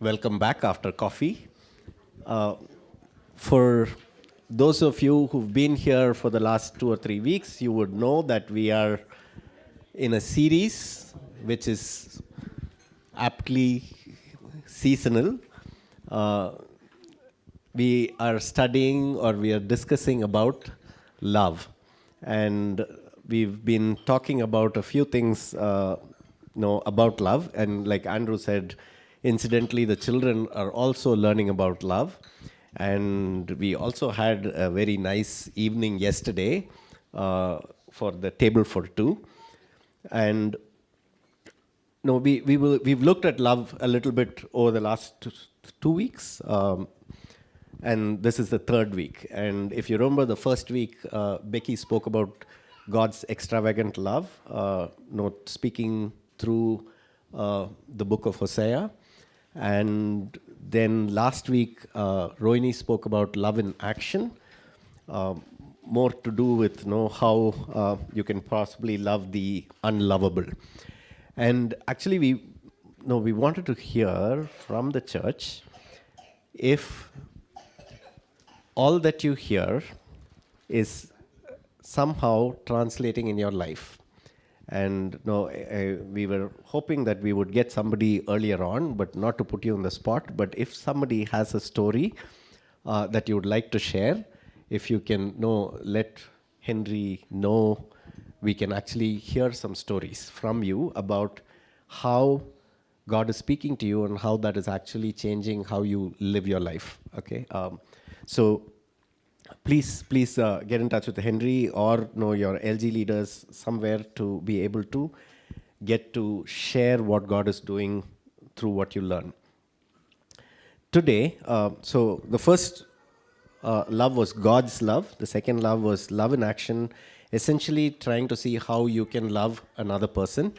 Welcome back after coffee. For those of you who've been here for the last 2 or 3 weeks, you would know that we are in a series which is aptly seasonal. We are studying or we are discussing about love. And we've been talking about a few things about love. And like Andrew said, incidentally, the children are also learning about love. And we also had a very nice evening yesterday for the table for two. And we've looked at love a little bit over the last 2 weeks. And this is the third week. And if you remember the first week, Becky spoke about God's extravagant love, speaking through the book of Hosea. And then last week, Rohini spoke about love in action, more to do with how you can possibly love the unlovable. And actually, we wanted to hear from the church if all that you hear is somehow translating in your life. And we were hoping that we would get somebody earlier on, but not to put you on the spot. But if somebody has a story that you would like to share, if you can let Henry know, we can actually hear some stories from you about how God is speaking to you and how that is actually changing how you live your life. Okay, so please get in touch with Henry or your LG leaders somewhere to be able to get to share what God is doing through what you learn. Today, so the first love was God's love. The second love was love in action, essentially trying to see how you can love another person.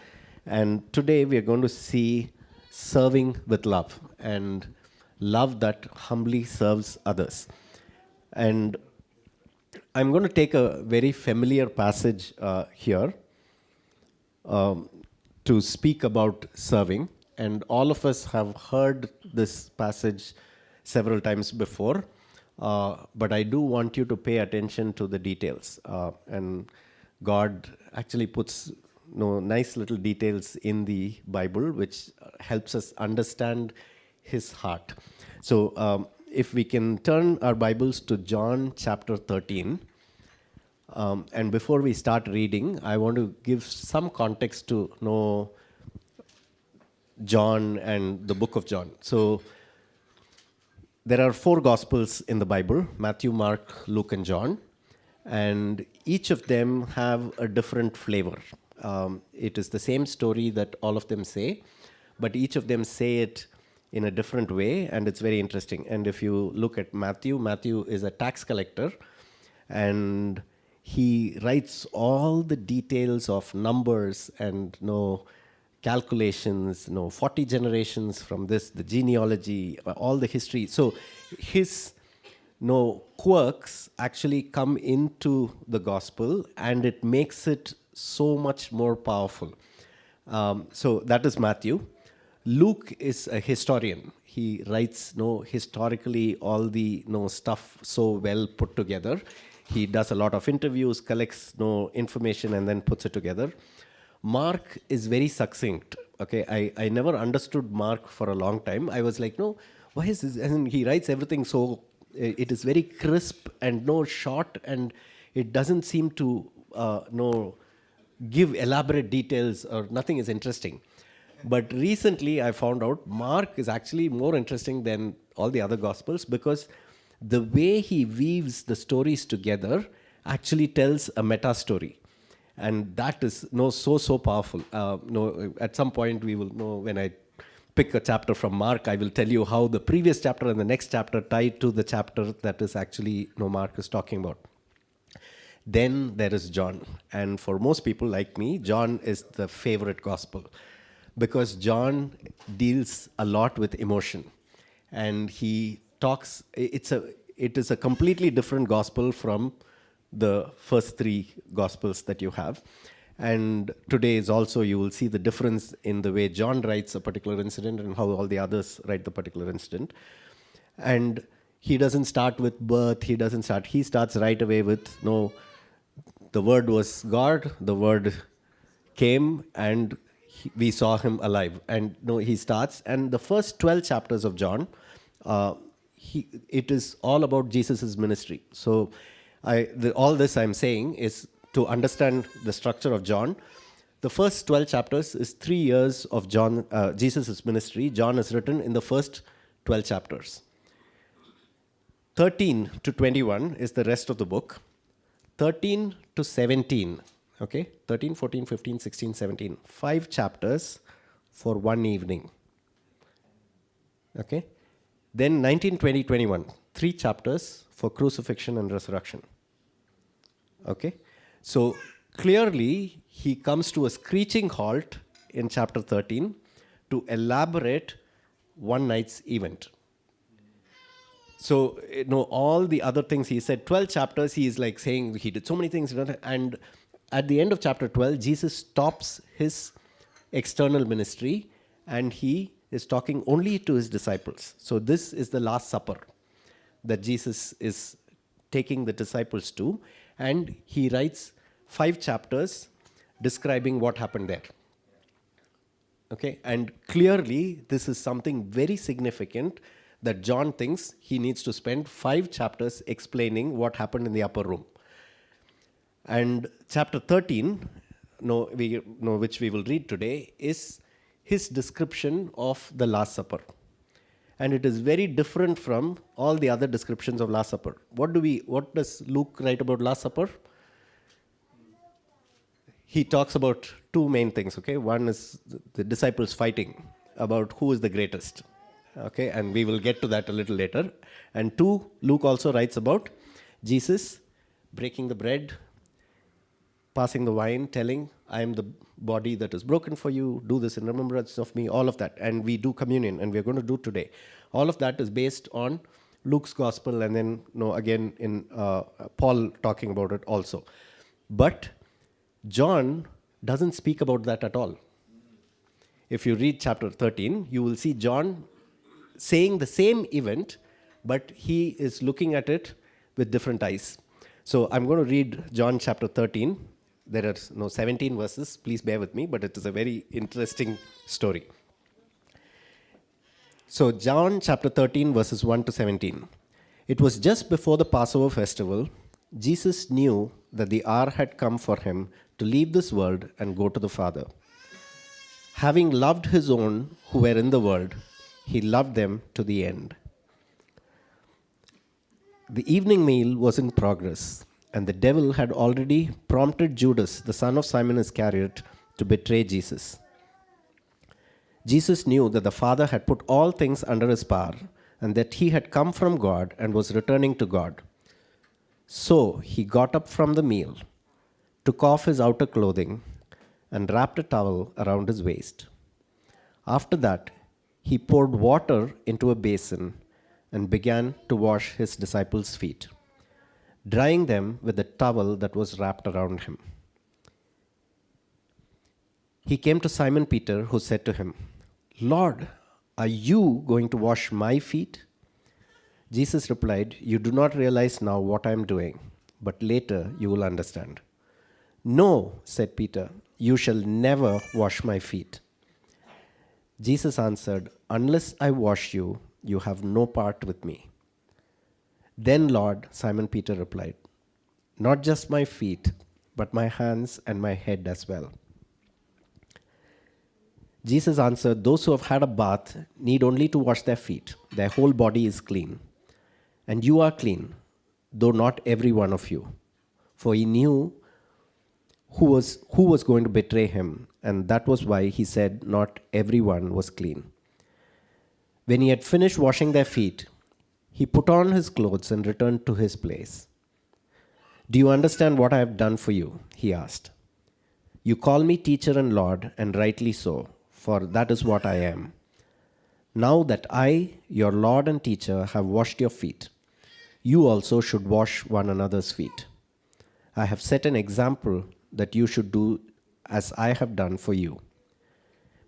And today we are going to see serving with love and love that humbly serves others. And I'm going to take a very familiar passage here to speak about serving. And all of us have heard this passage several times before, but I do want you to pay attention to the details. And God actually puts nice little details in the Bible, which helps us understand His heart. So if we can turn our Bibles to John chapter 13. And before we start reading, I want to give some context to know John and the book of John. So there are 4 Gospels in the Bible: Matthew, Mark, Luke, and John. And each of them have a different flavor. It is the same story that all of them say, but each of them say it in a different way, and it's very interesting. And if you look at Matthew is a tax collector, and he writes all the details of numbers and calculations, 40 generations from this, the genealogy, all the history. So his quirks actually come into the gospel, and it makes it so much more powerful. So that is Matthew. Luke is a historian. He writes historically all the stuff so well put together. He does a lot of interviews, collects information, and then puts it together. Mark is very succinct. Okay, I never understood Mark for a long time. I was like, why is this? And he writes everything so it is very crisp and short, and it doesn't seem to give elaborate details, or nothing is interesting. But recently I found out Mark is actually more interesting than all the other Gospels, because the way he weaves the stories together actually tells a meta story. And that is so powerful. At some point we will know, when I pick a chapter from Mark, I will tell you how the previous chapter and the next chapter tie to the chapter that is actually Mark is talking about. Then there is John. And for most people like me, John is the favorite gospel, because John deals a lot with emotion. And he talks, it is a completely different gospel from the first 3 gospels that you have. And today is also, you will see the difference in the way John writes a particular incident and how all the others write the particular incident. And he doesn't start with birth, he starts right away with, no, the Word was God, the Word came, and we saw him alive. And no, he starts, and the first 12 chapters of John, it is all about Jesus' ministry. So all this I'm saying is to understand the structure of John. The first 12 chapters is 3 years of Jesus' ministry. John is written in the first 12 chapters. 13 to 21 is the rest of the book. 13 to 17, okay? 13, 14, 15, 16, 17. 5 chapters for one evening. Okay? Then 19, 20, 21. 3 chapters for crucifixion and resurrection. Okay? So clearly, he comes to a screeching halt in chapter 13 to elaborate one night's event. So, all the other things he said, 12 chapters, he is like saying he did so many things. And at the end of chapter 12, Jesus stops his external ministry and he is talking only to his disciples. So this is the Last Supper that Jesus is taking the disciples to. And he writes 5 chapters describing what happened there. Okay, and clearly this is something very significant that John thinks he needs to spend 5 chapters explaining what happened in the upper room. And chapter 13, which we will read today, is his description of the Last Supper. And it is very different from all the other descriptions of Last Supper. What does Luke write about Last Supper? He talks about 2 main things, okay? One is the disciples fighting about who is the greatest. Okay, and we will get to that a little later. And 2, Luke also writes about Jesus breaking the bread, passing the wine, telling, I am the body that is broken for you, do this in remembrance of me, all of that. And we do communion, and we're going to do today. All of that is based on Luke's gospel, and then, again, in Paul talking about it also. But John doesn't speak about that at all. If you read chapter 13, you will see John saying the same event, but he is looking at it with different eyes. So I'm going to read John chapter 13. There are 17 verses. Please bear with me, but it is a very interesting story. So John chapter 13, verses 1 to 17. It was just before the Passover festival. Jesus knew that the hour had come for him to leave this world and go to the Father. Having loved his own who were in the world, he loved them to the end. The evening meal was in progress, and the devil had already prompted Judas, the son of Simon Iscariot, to betray Jesus. Jesus knew that the Father had put all things under his power, and that he had come from God and was returning to God. So he got up from the meal, took off his outer clothing, and wrapped a towel around his waist. After that, he poured water into a basin and began to wash his disciples' feet, drying them with the towel that was wrapped around him. He came to Simon Peter, who said to him, Lord, are you going to wash my feet? Jesus replied, You do not realize now what I am doing, but later you will understand. No, said Peter, you shall never wash my feet. Jesus answered, Unless I wash you, you have no part with me. Then, Lord, Simon Peter replied, Not just my feet, but my hands and my head as well. Jesus answered, Those who have had a bath need only to wash their feet. Their whole body is clean. And you are clean, though not every one of you. For he knew who was going to betray him, and that was why he said not everyone was clean. When he had finished washing their feet, he put on his clothes and returned to his place. Do you understand what I have done for you? He asked. You call me teacher and Lord, and rightly so, for that is what I am. Now that I, your Lord and teacher, have washed your feet, you also should wash one another's feet. I have set an example that you should do as I have done for you.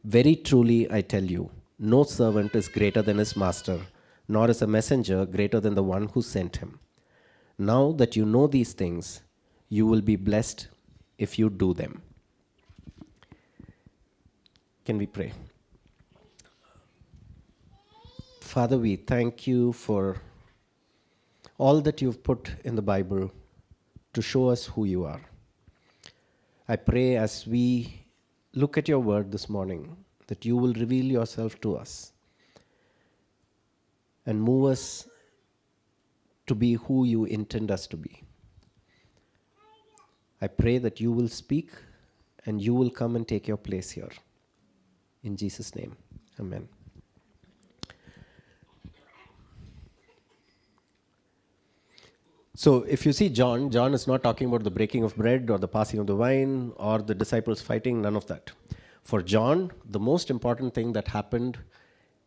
Very truly I tell you, no servant is greater than his master, nor is a messenger greater than the one who sent him. Now that you know these things, you will be blessed if you do them. Can we pray? Father, we thank you for all that you've put in the Bible to show us who you are. I pray as we look at your word this morning that you will reveal yourself to us and move us to be who you intend us to be. I pray that you will speak and you will come and take your place here. In Jesus' name, amen. So if you see John is not talking about the breaking of bread or the passing of the wine or the disciples fighting, none of that. For John, the most important thing that happened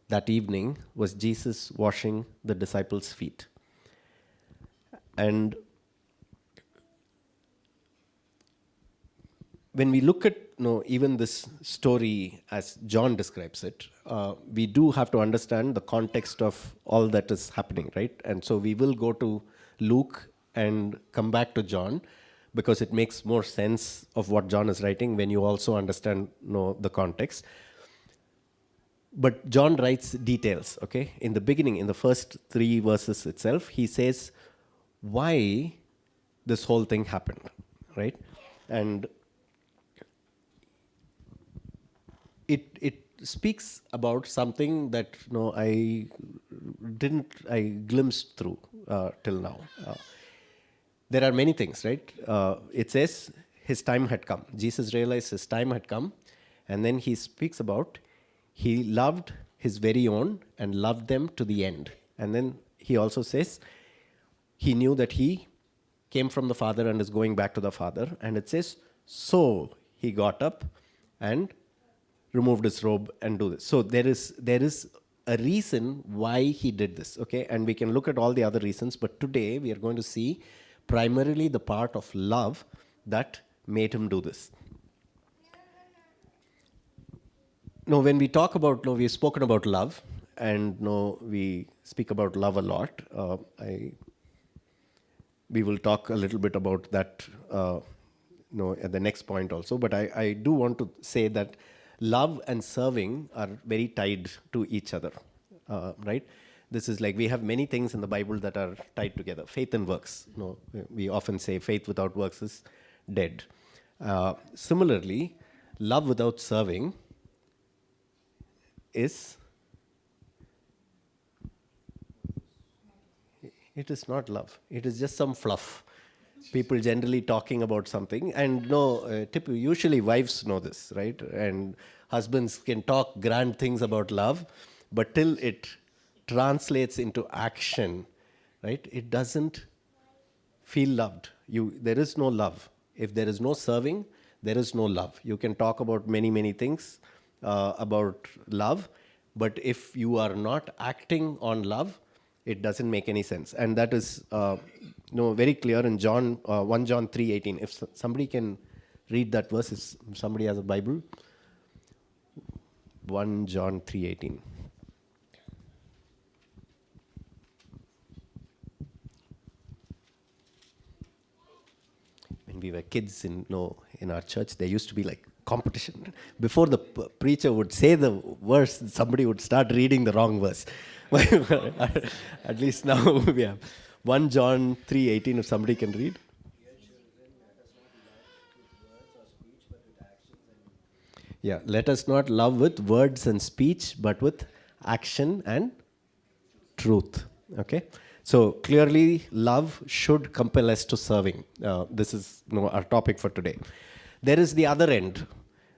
that evening was Jesus washing the disciples' feet. And when we look at even this story as John describes it, we do have to understand the context of all that is happening, right? And so we will go to Luke and come back to John because it makes more sense of what John is writing when you also understand the context. But John writes details, okay? In the beginning, in the first 3 verses itself, he says why this whole thing happened, right? And it speaks about something that I glimpsed through till now. There are many things, right? It says his time had come. Jesus realized his time had come, and then he speaks about he loved his very own and loved them to the end. And then he also says he knew that he came from the Father and is going back to the Father. And it says, so he got up and removed his robe and do this. So there is a reason why he did this, okay? And we can look at all the other reasons, but today we are going to see primarily the part of love that made him do this. Now, when we talk about, we've spoken about love, and we speak about love a lot. We will talk a little bit about that at the next point also, but I do want to say that love and serving are very tied to each other, right? This is like we have many things in the Bible that are tied together. Faith and works. We often say faith without works is dead. Similarly, love without serving is not love. It is just some fluff. People generally talking about something, and usually wives know this, right? And husbands can talk grand things about love, but till it translates into action, right? It doesn't feel loved. There is no love. If there is no serving, there is no love. You can talk about many things about love, but if you are not acting on love, it doesn't make any sense. And that is very clear in 1 John 3:18. If somebody can read that verse, if somebody has a Bible. 1 John 3:18. When we were kids in our church, there used to be like competition. Before the preacher would say the verse, somebody would start reading the wrong verse. At least now we have 1 John 3:18, if somebody can read. Yeah, let us not love with words and speech, but with action and truth. Okay? So clearly, love should compel us to serving. This is our topic for today. There is the other end,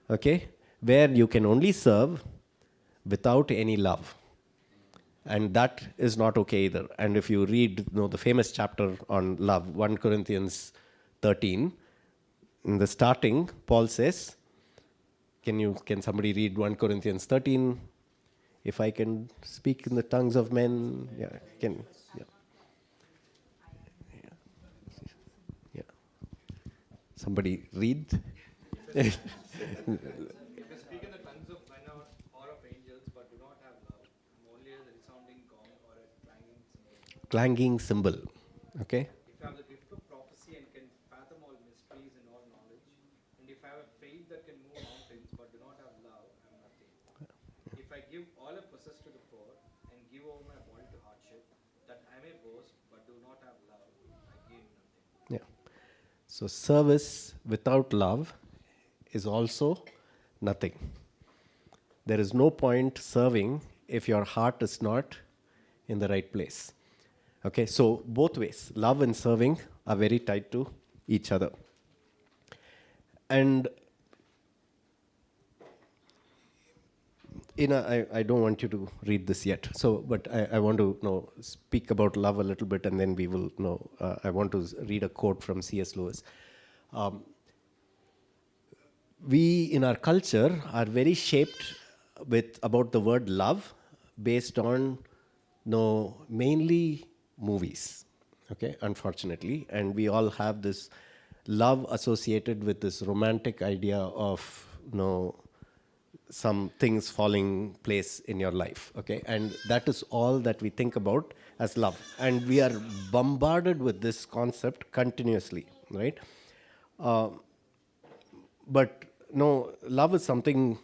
okay, where you can only serve without any love. And that is not okay either. And if you read the famous chapter on love, 1 Corinthians 13, in the starting, Paul says, can somebody read 1 Corinthians 13? If I can speak in the tongues of men, yeah. Somebody read. If you speak in the tongues of men or of angels, but do not have love, I'm only as a resounding gong or a clanging cymbal. Clanging cymbal. Okay. If I have the gift of prophecy and can fathom all mysteries and all knowledge, and if I have a faith that can move mountains, but do not have love, I am nothing. If I give all I possess to the poor and give over my body to hardship, that I may boast, but do not have love, I gain nothing. Yeah. So service without love is also nothing. There is no point serving if your heart is not in the right place. Okay, so both ways, love and serving are very tied to each other. And I don't want you to read this yet. So, but I want to speak about love a little bit, and then we will I want to read a quote from C.S. Lewis. We in our culture are very shaped with about the word love based on mainly movies, okay, unfortunately, and we all have this love associated with this romantic idea of some things falling place in your life, okay, and that is all that we think about as love, and we are bombarded with this concept continuously, right? But no, love is something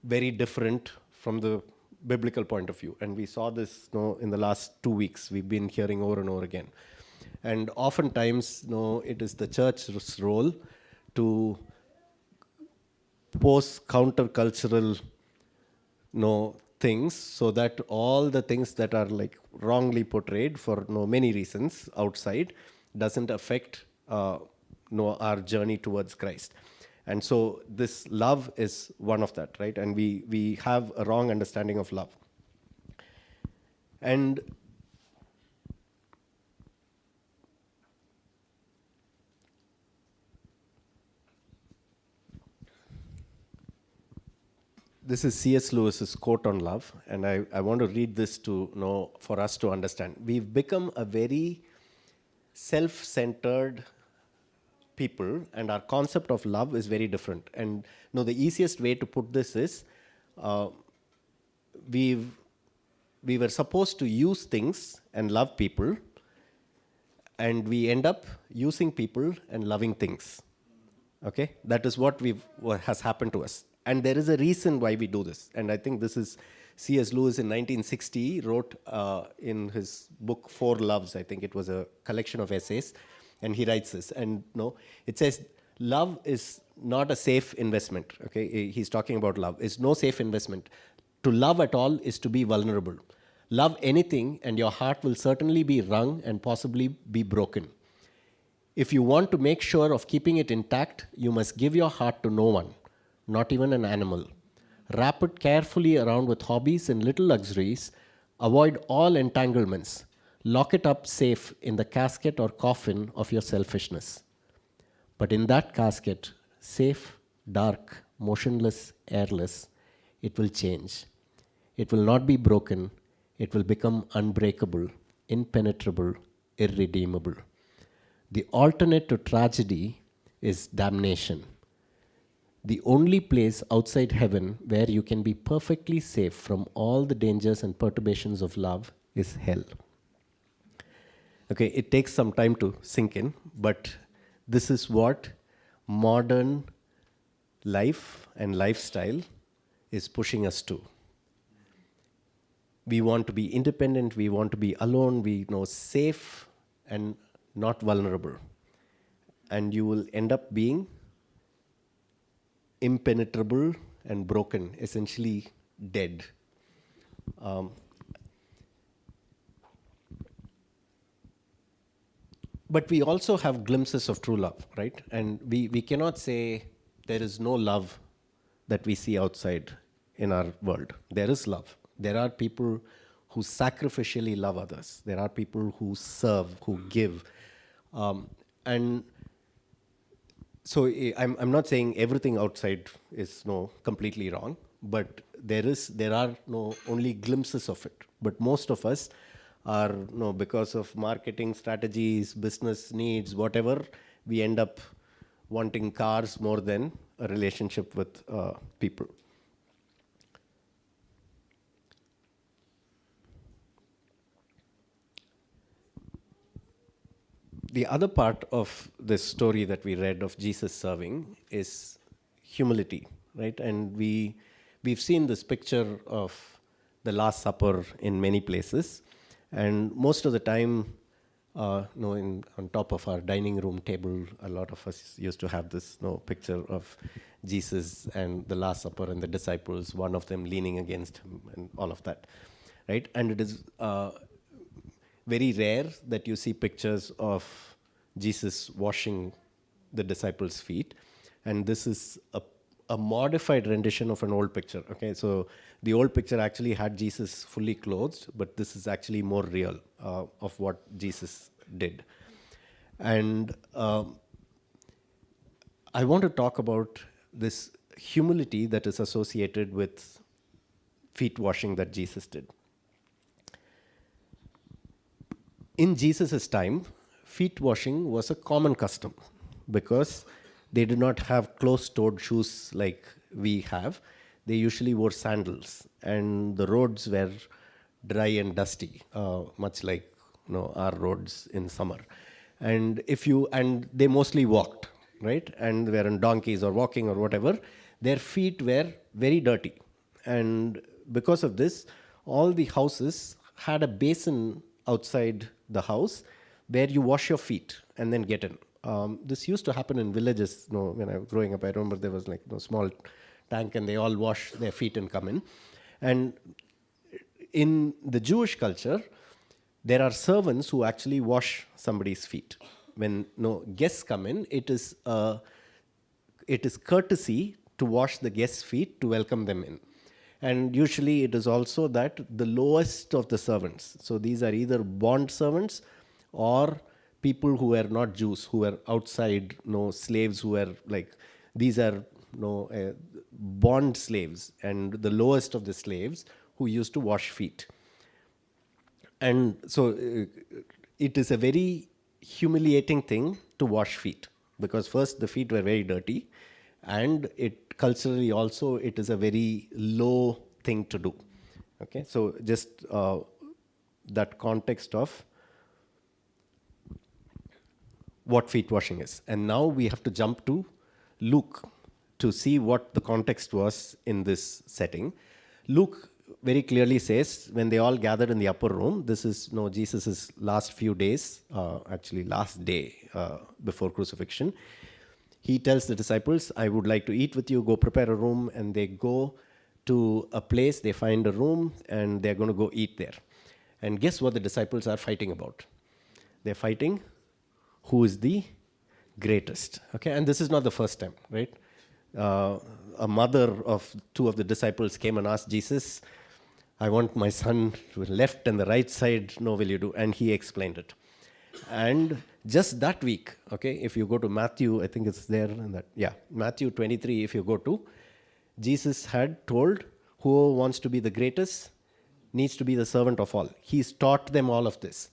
very different from the biblical point of view, and we saw this in the last 2 weeks. We've been hearing over and over again, and oftentimes it is the church's role to post countercultural things, so that all the things that are like wrongly portrayed for many reasons outside doesn't affect our journey towards Christ. And so this love is one of that, right? And we have a wrong understanding of love. And this is C.S. Lewis's quote on love, and I want to read this to for us to understand. We've become a very self-centered people, and our concept of love is very different. And the easiest way to put this is, uh, we were supposed to use things and love people, and we end up using people and loving things. Okay, that is what has happened to us, and there is a reason why we do this. And I think this is C.S. Lewis in 1960 wrote in his book Four Loves. I think it was a collection of essays, and he writes this. And it says love is not a safe investment. Okay, he's talking about love. It's no safe investment. To love at all is to be vulnerable. Love anything, and your heart will certainly be wrung and possibly be broken. If you want to make sure of keeping it intact, you must give your heart to no one, not even an animal. Wrap it carefully around with hobbies and little luxuries. Avoid all entanglements. Lock it up safe in the casket or coffin of your selfishness. But in that casket, safe, dark, motionless, airless, it will change. It will not be broken. It will become unbreakable, impenetrable, irredeemable. The alternate to tragedy is damnation. The only place outside heaven where you can be perfectly safe from all the dangers and perturbations of love is hell. Okay, it takes some time to sink in, but this is what modern life and lifestyle is pushing us to. We want to be independent, we want to be alone, we know safe and not vulnerable. And you will end up being impenetrable and broken, essentially dead. But we also have glimpses of true love, right? And we cannot say there is no love that we see outside in our world. There is love. There are people who sacrificially love others. There are people who serve, who give. And so I'm not saying everything outside is completely wrong, but there are only glimpses of it. But most of us are because of marketing strategies, business needs, whatever, we end up wanting cars more than a relationship with people. The other part of this story that we read of Jesus serving is humility, right? And we've seen this picture of the Last Supper in many places, and most of the time, on top of our dining room table, a lot of us used to have this picture of Jesus and the Last Supper and the disciples, one of them leaning against him, and all of that, right? And it is very rare that you see pictures of Jesus washing the disciples' feet. And this is a modified rendition of an old picture. Okay, so the old picture actually had Jesus fully clothed, but this is actually more real of what Jesus did. And I want to talk about this humility that is associated with feet washing that Jesus did. In Jesus' time, feet washing was a common custom because they did not have closed-toed shoes like we have. They usually wore sandals, and the roads were dry and dusty, much like our roads in summer. And they mostly walked, right? And were on donkeys or walking or whatever. Their feet were very dirty, and because of this, all the houses had a basin outside the house where you wash your feet and then get in. This used to happen in villages. When I was growing up, I remember there was like a small tank, and they all wash their feet and come in. And in the Jewish culture, there are servants who actually wash somebody's feet. When guests come in, it is courtesy to wash the guests' feet to welcome them in. And usually it is also that the lowest of the servants, so these are either bond servants or people who were not Jews, who were outside, slaves who were like, these are bond slaves, and the lowest of the slaves who used to wash feet. And so it is a very humiliating thing to wash feet, because first the feet were very dirty, and it culturally also it is a very low thing to do. Okay, so just that context of what feet washing is. And now we have to jump to Luke to see what the context was in this setting. Luke very clearly says, when they all gathered in the upper room, this is Jesus' last few days, actually last day before crucifixion. He tells the disciples, I would like to eat with you, go prepare a room. And they go to a place, they find a room, and they're going to go eat there. And guess what the disciples are fighting about? They're fighting who is the greatest. Okay, and this is not the first time, right? A mother of two of the disciples came and asked Jesus, I want my son to the left and the right side, will you do? And he explained it. And just that week, okay, if you go to Matthew, I think it's there in that, Matthew 23, if you go to, Jesus had told whoever wants to be the greatest needs to be the servant of all. He's taught them all of this.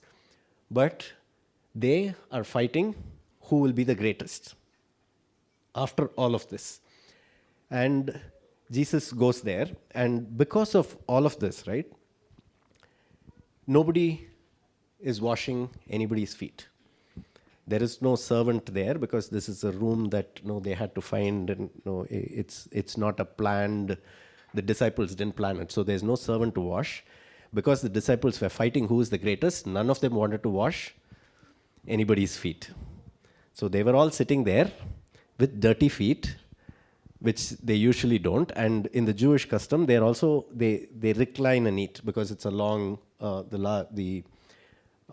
But they are fighting who will be the greatest after all of this. And Jesus goes there, and because of all of this, right, nobody is washing anybody's feet. There is no servant there because this is a room that they had to find, and it's not a planned. The disciples didn't plan it, so there's no servant to wash. Because the disciples were fighting who is the greatest, none of them wanted to wash anybody's feet. So they were all sitting there with dirty feet, which they usually don't. And in the Jewish custom, they recline and eat because it's a long. The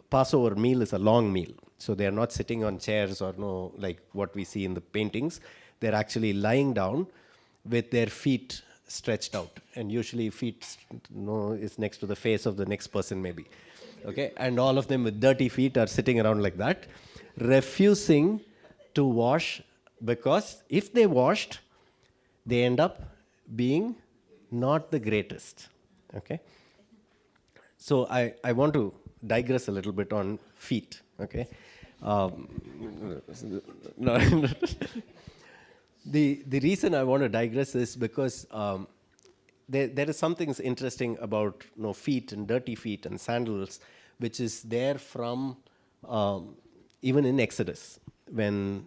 Passover meal is a long meal, so they are not sitting on chairs or like what we see in the paintings. They're actually lying down with their feet stretched out, and usually feet is next to the face of the next person maybe. Okay, and all of them with dirty feet are sitting around like that, refusing to wash, because if they washed, they end up being not the greatest. Okay, so I want to digress a little bit on feet. Okay, Um, no, the reason I want to digress is because there is something interesting about feet and dirty feet and sandals, which is there from even in Exodus when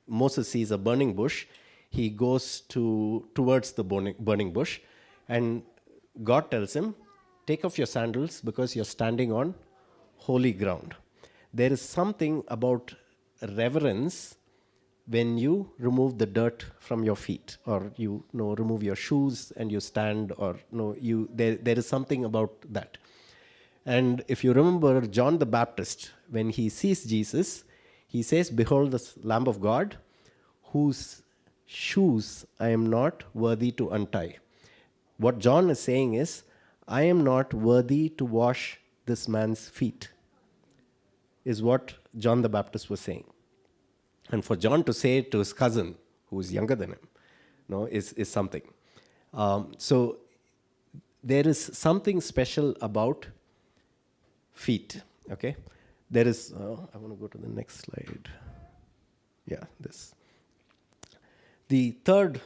Moses sees a burning bush, he goes towards the burning bush, and God tells him, "Take off your sandals because you're standing on holy ground." There is something about reverence when you remove the dirt from your feet, or remove your shoes and you stand, or there is something about that. And if you remember John the Baptist, when he sees Jesus, he says, "Behold the Lamb of God, whose shoes I am not worthy to untie." What John is saying is, I am not worthy to wash this man's feet, is what John the Baptist was saying. And for John to say it to his cousin, who is younger than him, is something. So there is something special about feet. Okay, there is. I want to go to the next slide. Yeah, this. The third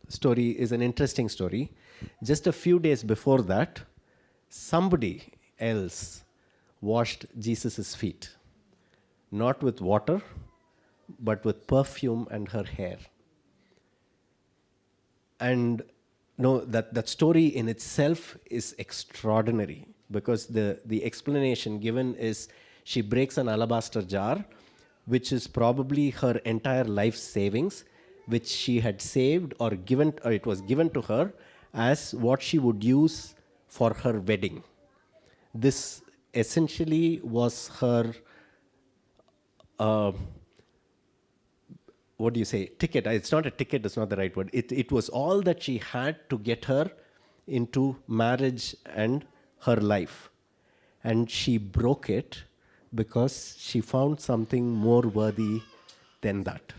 story is an interesting story. Just a few days before that, somebody else washed Jesus' feet, not with water, but with perfume and her hair. And that story in itself is extraordinary, because the explanation given is she breaks an alabaster jar, which is probably her entire life savings, which she had saved or it was given to her as what she would use for her wedding. This essentially was her what do you say, ticket. It's not a ticket, it's not the right word. It was all that she had to get her into marriage and her life. And she broke it because she found something more worthy than that.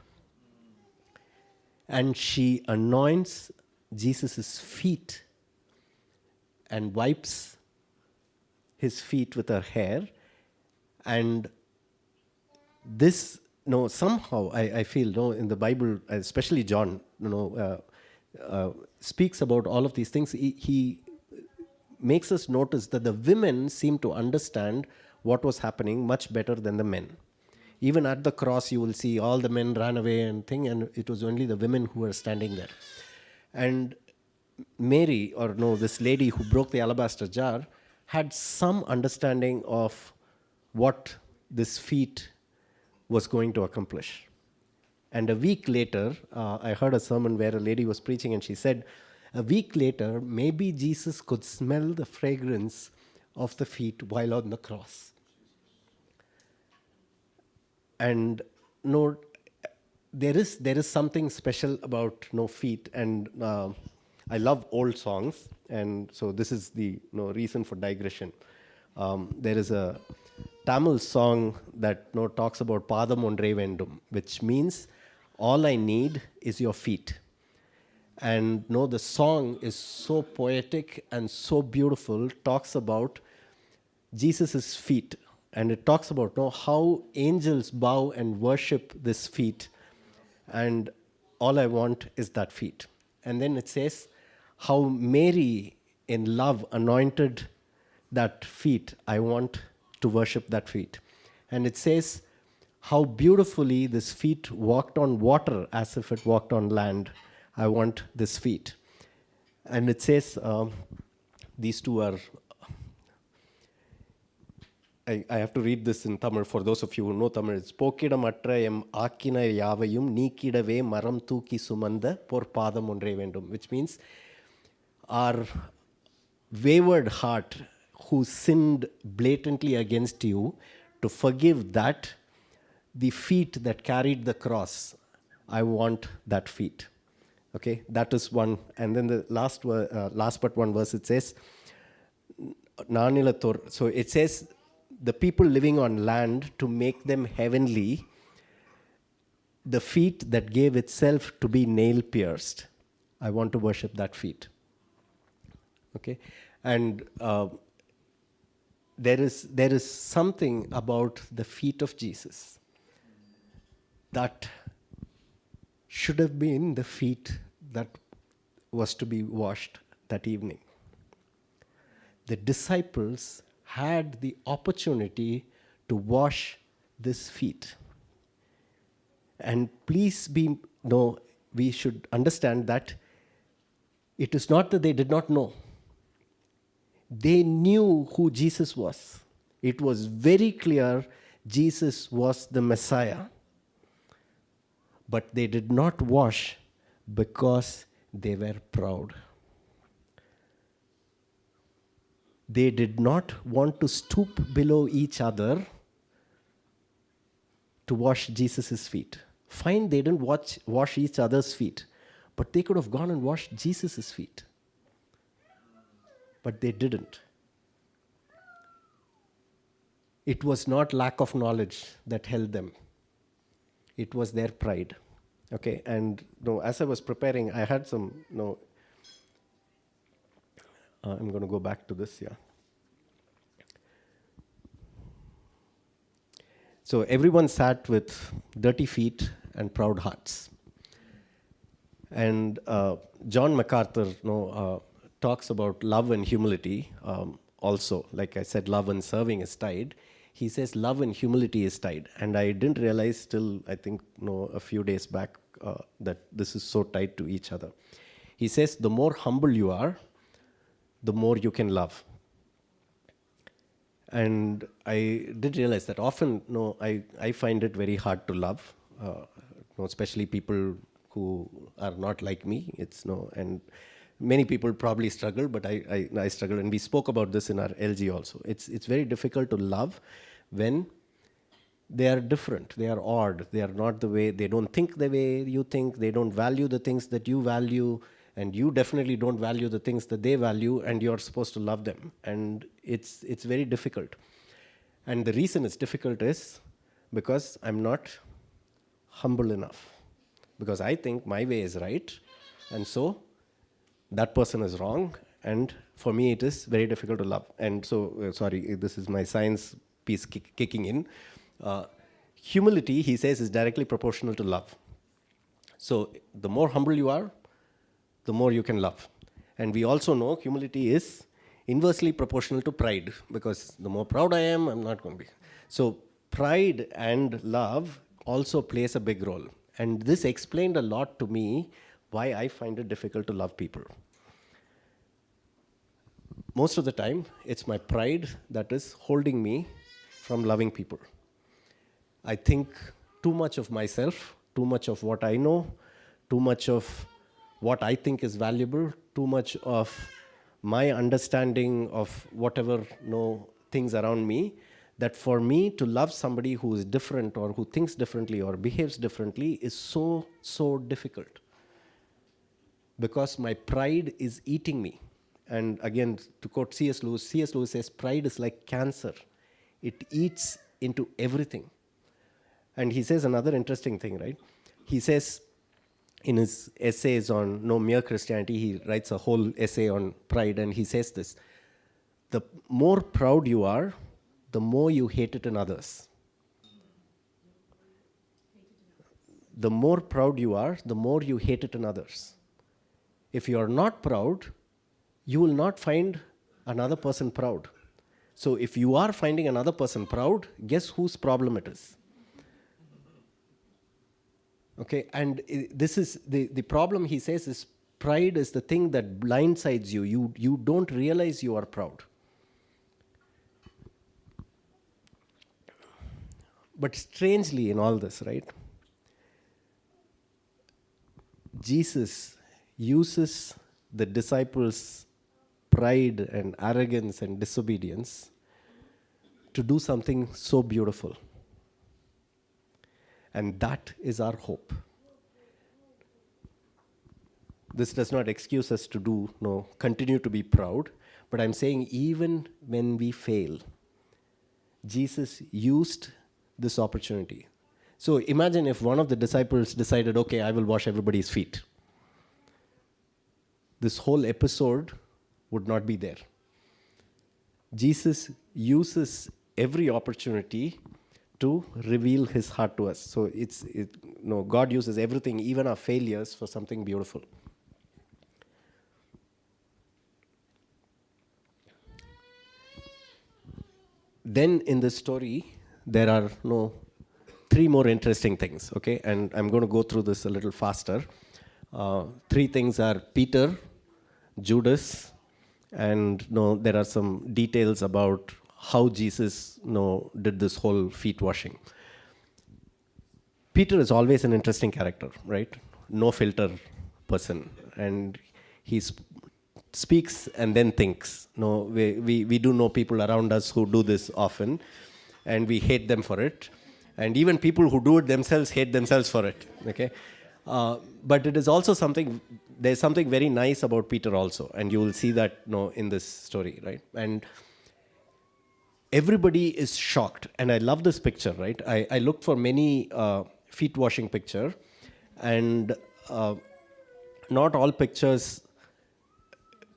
And she anoints Jesus' feet and wipes his feet with her hair. And this, somehow I feel, in the Bible, especially John, speaks about all of these things. He makes us notice that the women seem to understand what was happening much better than the men. Even at the cross, you will see all the men ran away and it was only the women who were standing there. And Mary, this lady who broke the alabaster jar, had some understanding of what this feat was going to accomplish. And a week later, I heard a sermon where a lady was preaching, and she said, a week later, maybe Jesus could smell the fragrance of the feet while on the cross. And there is something special about feet, and I love old songs, and so this is the reason for digression. There is a Tamil song that talks about Padam Ondre Vendum, which means all I need is your feet. And the song is so poetic and so beautiful, talks about Jesus' feet. And it talks about how angels bow and worship this feet. And all I want is that feet. And then it says how Mary in love anointed that feet. I want to worship that feet. And it says how beautifully this feet walked on water as if it walked on land. I want this feet. And it says, these two are, I have to read this in Tamil for those of you who know Tamil. It's Pokidamatra em akina yavayum neekidave maram thooki sumanda por padam ondre vendum, which means our wayward heart who sinned blatantly against you, to forgive that, the feet that carried the cross, I want that feet. Okay, that is one. And then the last but one verse, it says, Nanilathor. So it says, the people living on land, to make them heavenly, the feet that gave itself to be nail pierced. I want to worship that feet. Okay, and there is something about the feet of Jesus that should have been the feet that was to be washed that evening. The disciples had the opportunity to wash this feet. And please we should understand that it is not that they did not know. They knew who Jesus was. It was very clear Jesus was the Messiah. But they did not wash because they were proud. They did not want to stoop below each other to wash Jesus' feet. Fine, they didn't wash each other's feet, but they could have gone and washed Jesus' feet. But they didn't. It was not lack of knowledge that held them. It was their pride. Okay, and as I was preparing, I had some, I'm going to go back to this, yeah. So everyone sat with dirty feet and proud hearts. And John MacArthur talks about love and humility also. Like I said, love and serving is tied. He says love and humility is tied. And I didn't realize till, I think, a few days back that this is so tied to each other. He says the more humble you are, the more you can love. And I did realize that often, I find it very hard to love, especially people who are not like me. And many people probably struggle, but I struggle. And we spoke about this in our LG also. It's very difficult to love when they are different, they are odd, they are not the way, they don't think the way you think, they don't value the things that you value, and you definitely don't value the things that they value, and you're supposed to love them. And it's very difficult. And the reason it's difficult is because I'm not humble enough. Because I think my way is right, and so that person is wrong, and for me it is very difficult to love. And so, sorry, this is my science piece kicking in. Humility, he says, is directly proportional to love. So the more humble you are, the more you can love. And we also know humility is inversely proportional to pride, because the more proud I am, I'm not going to be. So pride and love also plays a big role. And this explained a lot to me why I find it difficult to love people. Most of the time, it's my pride that is holding me from loving people. I think too much of myself, too much of what I know, too much of what I think is valuable, too much of my understanding of whatever things around me, that for me to love somebody who is different or who thinks differently or behaves differently is so, so difficult. Because my pride is eating me. And again, to quote C.S. Lewis says, pride is like cancer. It eats into everything. And he says another interesting thing, right? He says, in his essays on No Mere Christianity, he writes a whole essay on pride, and he says this: the more proud you are, the more you hate it in others. The more proud you are, the more you hate it in others. If you are not proud, you will not find another person proud. So if you are finding another person proud, guess whose problem it is? Okay, and this is the problem, he says, is pride is the thing that blindsides you. You don't realize you are proud. But strangely in all this, right, Jesus uses the disciples' pride and arrogance and disobedience to do something so beautiful. And that is our hope. This does not excuse us to continue to be proud, but I'm saying even when we fail, Jesus used this opportunity. So imagine if one of the disciples decided, okay, I will wash everybody's feet. This whole episode would not be there. Jesus uses every opportunity to reveal his heart to us. So God uses everything, even our failures, for something beautiful. Then in this story, there are three more interesting things, okay? And I'm going to go through this a little faster. Three things are Peter, Judas, and there are some details about how Jesus did this whole feet washing. Peter is always an interesting character, right? No filter person. And he speaks and then thinks. No, we do know people around us who do this often, and we hate them for it. And even people who do it themselves hate themselves for it, okay? But it is also there's something very nice about Peter also, and you will see that in this story, right? And everybody is shocked, and I love this picture, right? I looked for many feet washing picture, and not all pictures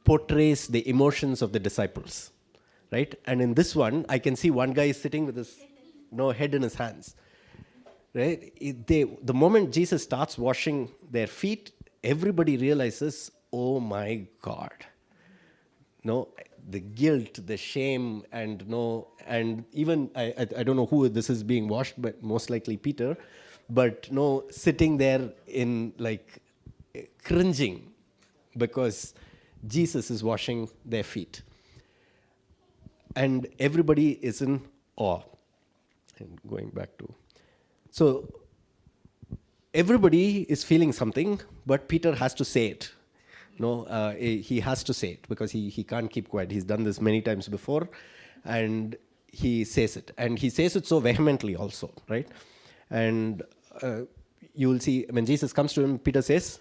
portrays the emotions of the disciples, right? And in this one, I can see one guy sitting with his head in his hands, right? The moment Jesus starts washing their feet, everybody realizes, oh my God. The guilt, the shame, and even I don't know who this is being washed, but most likely Peter, but sitting there in cringing because Jesus is washing their feet. And everybody is in awe. And going back to... So everybody is feeling something, but Peter has to say it. He has to say it because he can't keep quiet. He's done this many times before, and he says it. And he says it so vehemently also, right? And you will see when Jesus comes to him, Peter says,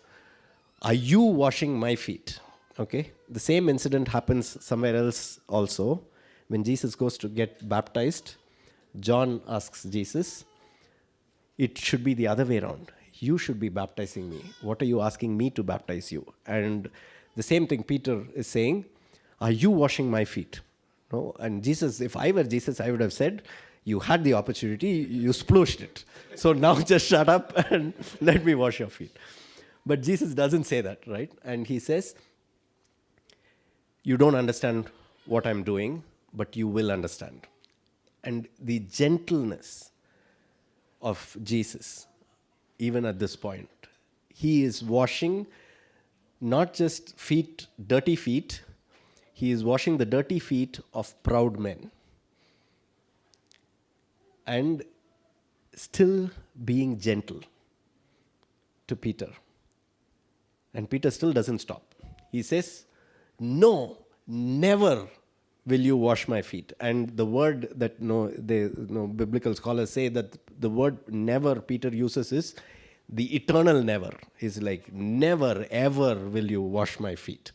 "Are you washing my feet?" Okay? The same incident happens somewhere else also. When Jesus goes to get baptized, John asks Jesus, it should be the other way around. You should be baptizing me. What are you asking me to baptize you? And the same thing Peter is saying, are you washing my feet? No? And Jesus, if I were Jesus, I would have said, you had the opportunity, you splooshed it. So now just shut up and let me wash your feet. But Jesus doesn't say that, right? And he says, you don't understand what I'm doing, but you will understand. And the gentleness of Jesus, even at this point, he is washing not just feet, dirty feet, he is washing the dirty feet of proud men. And still being gentle to Peter. And Peter still doesn't stop. He says, no, never will you wash my feet. And the word that biblical scholars say that the word never Peter uses is the eternal never. Is like, never ever will you wash my feet.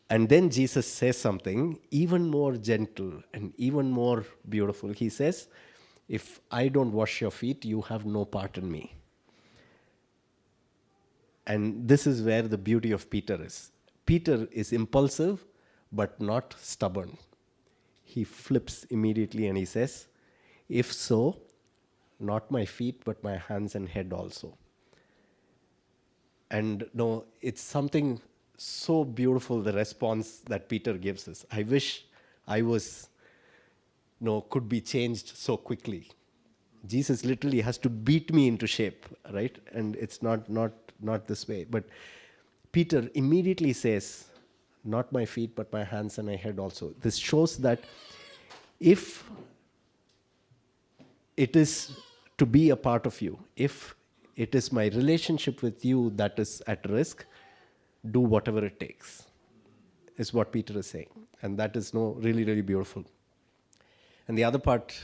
And then Jesus says something even more gentle and even more beautiful. He says, if I don't wash your feet, you have no part in me. And this is where the beauty of Peter is. Peter is impulsive, but not stubborn. He flips immediately and he says, if so, not my feet, but my hands and head also. And it's something so beautiful, the response that Peter gives us. I wish I was, could be changed so quickly. Jesus literally has to beat me into shape, right? And it's not this way. But Peter immediately says, not my feet, but my hands and my head also. This shows that if it is to be a part of you, if it is my relationship with you that is at risk, do whatever it takes, is what Peter is saying. And that is really, really beautiful. And the other part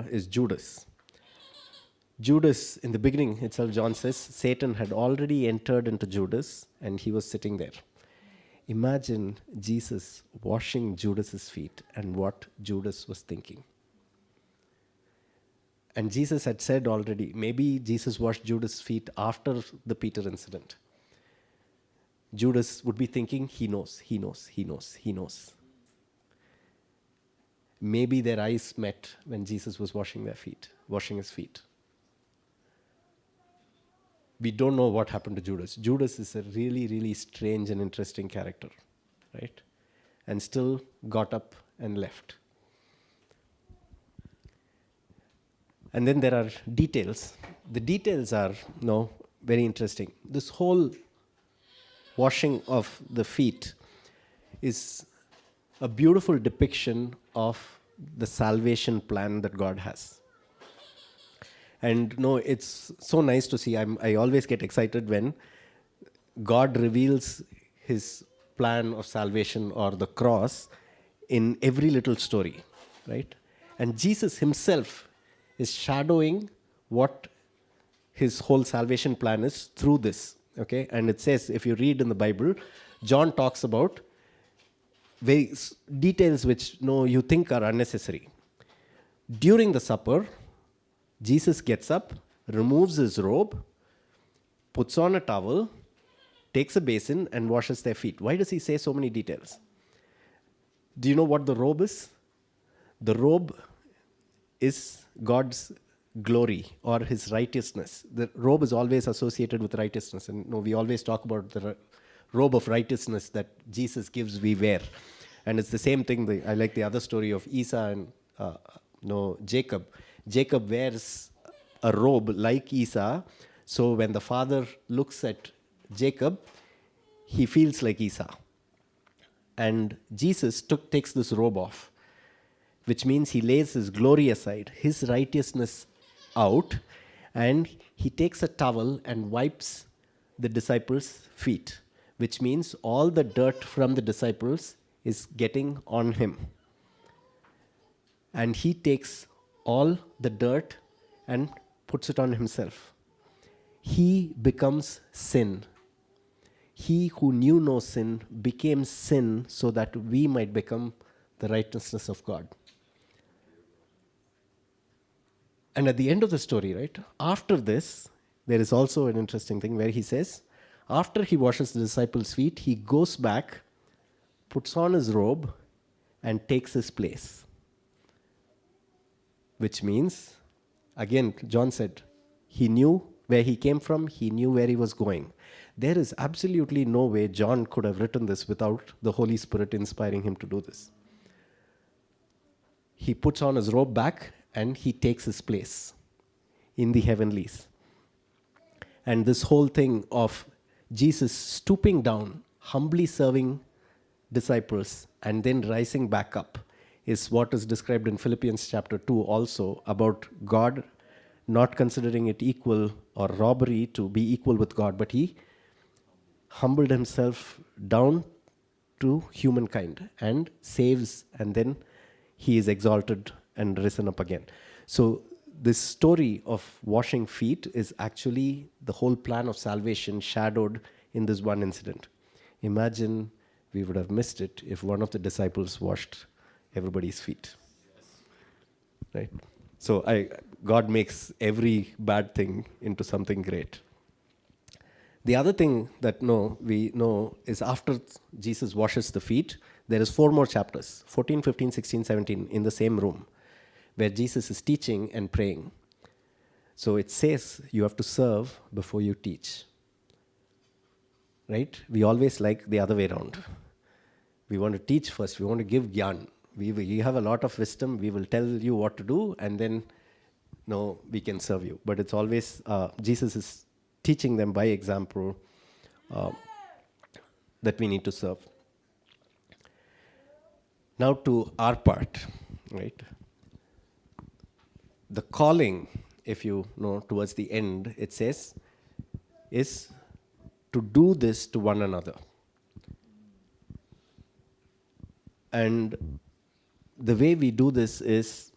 is Judas. Judas, in the beginning itself, John says, Satan had already entered into Judas and he was sitting there. Imagine Jesus washing Judas's feet and what Judas was thinking. And Jesus had said already, maybe Jesus washed Judas' feet after the Peter incident. Judas would be thinking, he knows. maybe their eyes met when Jesus was washing his feet. We don't know what happened to Judas. Judas is a really, really strange and interesting character, right? And still got up and left. And then there are details. The details are very interesting. This whole washing of the feet is a beautiful depiction of the salvation plan that God has. And it's so nice to see. I always get excited when God reveals his plan of salvation or the cross in every little story, right? And Jesus himself is shadowing what his whole salvation plan is through this, okay? And it says, if you read in the Bible, John talks about details which you think are unnecessary. During the supper, Jesus gets up, removes his robe, puts on a towel, takes a basin, and washes their feet. Why does he say so many details? Do you know what the robe is? The robe is God's glory or his righteousness. The robe is always associated with righteousness. And we always talk about the robe of righteousness that Jesus gives, we wear. And it's the same thing. I like the other story of Esau and Jacob. Jacob wears a robe like Esau. So when the father looks at Jacob, he feels like Esau. And Jesus takes this robe off, which means he lays his glory aside, his righteousness out, and he takes a towel and wipes the disciples' feet, which means all the dirt from the disciples is getting on him. And he takes all the dirt and puts it on himself. He becomes sin. He who knew no sin became sin so that we might become the righteousness of God. And at the end of the story, right, after this, there is also an interesting thing where he says, after he washes the disciples' feet, he goes back, puts on his robe, and takes his place. Which means, again, John said, he knew where he came from, he knew where he was going. There is absolutely no way John could have written this without the Holy Spirit inspiring him to do this. He puts on his robe back and he takes his place in the heavenlies. And this whole thing of Jesus stooping down, humbly serving disciples, and then rising back up is what is described in Philippians chapter 2 also, about God not considering it equal or robbery to be equal with God, but he humbled himself down to humankind and saves, and then he is exalted and risen up again. So this story of washing feet is actually the whole plan of salvation shadowed in this one incident. Imagine we would have missed it if one of the disciples washed everybody's feet. Right? So God makes every bad thing into something great. The other thing that we know is after Jesus washes the feet, there is 4 more chapters, 14, 15, 16, 17, in the same room, where Jesus is teaching and praying. So it says you have to serve before you teach. Right? We always like the other way around. We want to teach first. We want to give gyan. We have a lot of wisdom. We will tell you what to do, and then we can serve you. But it's always, Jesus is teaching them by example that we need to serve. Now to our part, right? The calling, if you know, towards the end, it says, is to do this to one another. And the way we do this is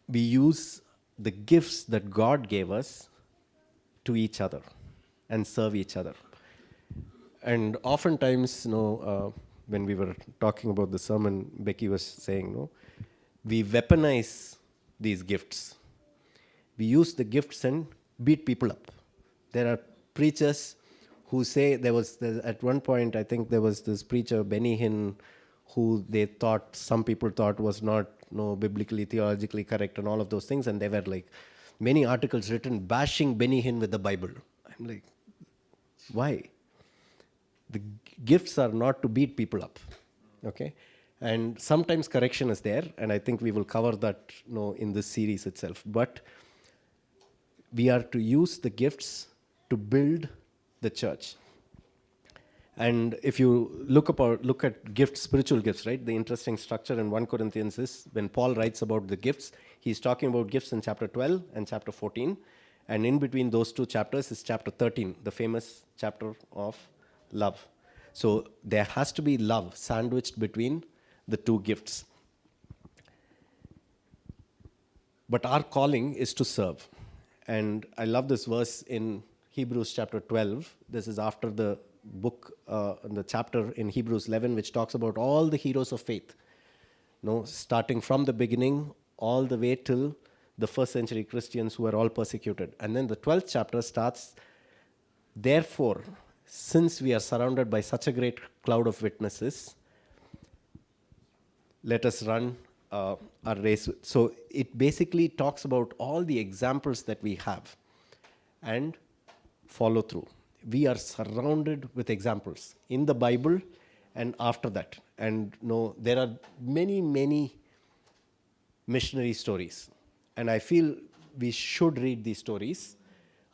we use the gifts that God gave us to each other and serve each other. And oftentimes, when we were talking about the sermon, Becky was saying, we weaponize these gifts. We use the gifts and beat people up. There are preachers who say at one point, I think there was this preacher, Benny Hinn, who some people thought was not biblically, theologically correct and all of those things. And there were like many articles written bashing Benny Hinn with the Bible. I'm like, why? The gifts are not to beat people up, okay? And sometimes correction is there, and I think we will cover that in this series itself. But we are to use the gifts to build the church. And if you look at gifts, spiritual gifts, right? The interesting structure in 1 Corinthians is when Paul writes about the gifts, he's talking about gifts in chapter 12 and chapter 14. And in between those two chapters is chapter 13, the famous chapter of love. So there has to be love sandwiched between the two gifts. But our calling is to serve. And I love this verse in Hebrews chapter 12. This is after the book, the chapter in Hebrews 11, which talks about all the heroes of faith, starting from the beginning all the way till the first century Christians who were all persecuted. And then the 12th chapter starts, therefore, since we are surrounded by such a great cloud of witnesses, let us run our race. So it basically talks about all the examples that we have and follow through. We are surrounded with examples in the Bible and after that. And there are many, many missionary stories. And I feel we should read these stories.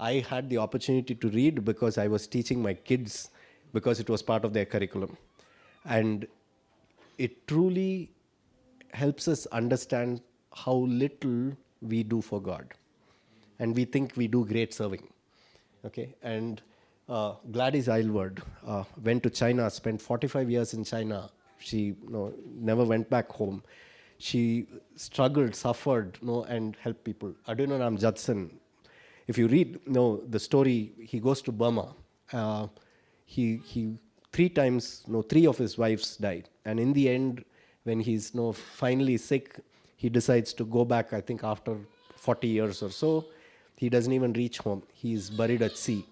I had the opportunity to read because I was teaching my kids, because it was part of their curriculum. And it truly helps us understand how little we do for God. And we think we do great serving. Okay? And Gladys Aylward went to China, spent 45 years in China. She never went back home. She struggled, suffered, and helped people. Adoniram Judson, if you read the story, he goes to Burma. He 3 times, 3 of his wives died. And in the end, when he's finally sick, he decides to go back, I think after 40 years or so. He doesn't even reach home. He's buried at sea.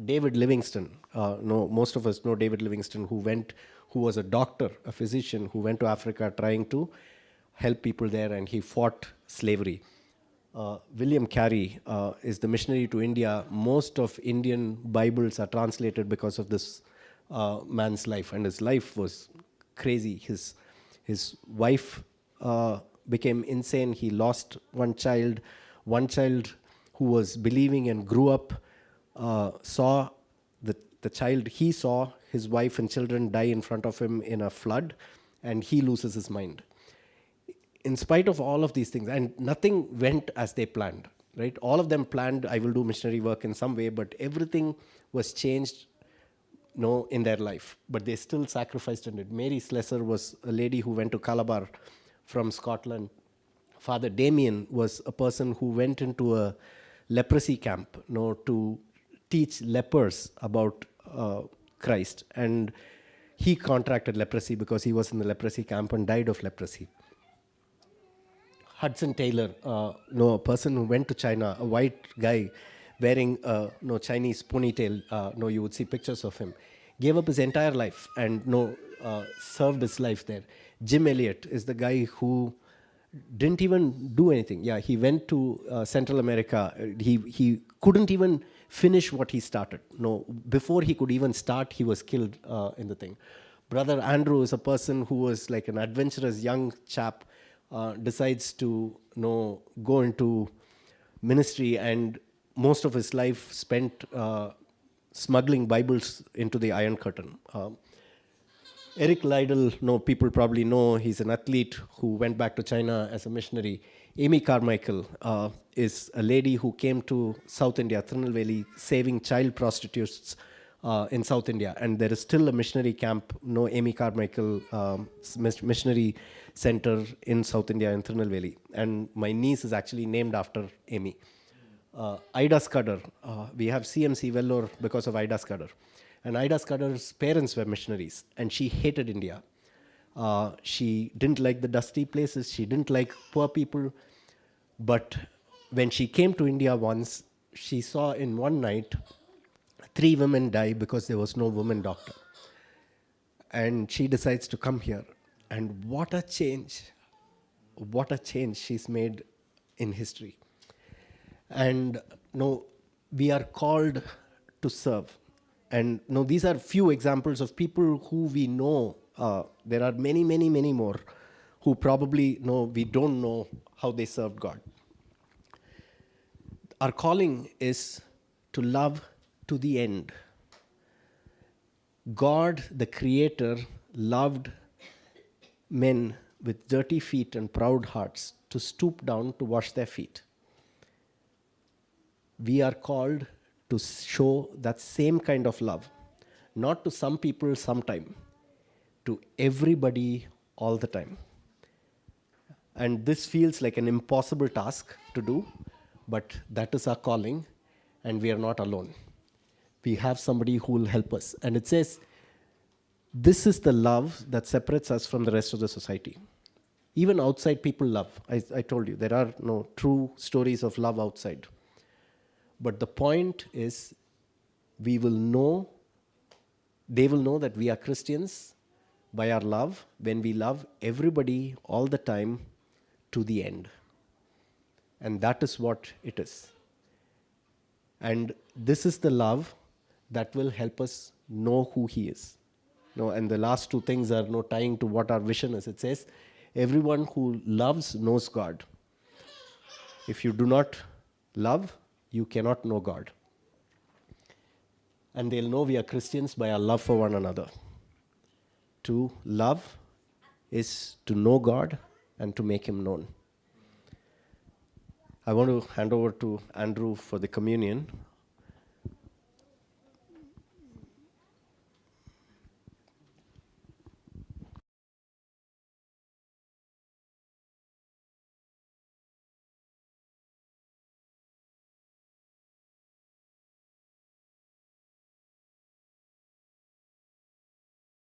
David Livingstone, most of us know David Livingstone, who was a doctor, a physician, who went to Africa trying to help people there, and he fought slavery. William Carey is the missionary to India. Most of Indian Bibles are translated because of this man's life, and his life was crazy. His wife became insane. He lost one child. One child who was believing and grew up saw the child he saw, his wife and children die in front of him in a flood, and he loses his mind. In spite of all of these things, and nothing went as they planned, right? All of them planned, I will do missionary work in some way, but everything was changed in their life. But they still sacrificed in it. Mary Slessor was a lady who went to Calabar from Scotland. Father Damien was a person who went into a leprosy camp to teach lepers about Christ. And he contracted leprosy because he was in the leprosy camp and died of leprosy. Hudson Taylor, a person who went to China, a white guy wearing Chinese ponytail, you would see pictures of him, gave up his entire life and served his life there. Jim Elliot is the guy who didn't even do anything. Yeah, he went to Central America. He couldn't even finish what he started. Before he could even start, he was killed in the thing. Brother Andrew is a person who was like an adventurous young chap, decides to go into ministry, and most of his life spent smuggling Bibles into the Iron Curtain. Eric Liddell, people probably know, he's an athlete who went back to China as a missionary. Amy Carmichael is a lady who came to South India, Tirunelveli, saving child prostitutes in South India. And there is still a missionary camp, Amy Carmichael Missionary Center in South India in Tirunelveli. And my niece is actually named after Amy. Ida Scudder, we have CMC Vellore because of Ida Scudder. And Ida Scudder's parents were missionaries, and she hated India. She didn't like the dusty places. She didn't like poor people. But when she came to India once, she saw in one night 3 women die because there was no woman doctor. And she decides to come here. And what a change! What a change she's made in history. And no, we are called to serve. And no, these are few examples of people who we know. There are many, many, many more who probably know we don't know how they served God. Our calling is to love to the end. God, the Creator, loved men with dirty feet and proud hearts to stoop down to wash their feet. We are called to show that same kind of love, not to some people sometime, to everybody all the time. And this feels like an impossible task to do, but that is our calling, and we are not alone. We have somebody who will help us. And it says, this is the love that separates us from the rest of the society. Even outside people love. I told you, there are no true stories of love outside. But the point is, they will know that we are Christians by our love, when we love everybody all the time to the end. And that is what it is. And this is the love that will help us know who He is. And the last two things are tying to what our vision is. It says, everyone who loves knows God. If you do not love, you cannot know God. And they'll know we are Christians by our love for one another. To love is to know God and to make Him known. I want to hand over to Andrew for the communion.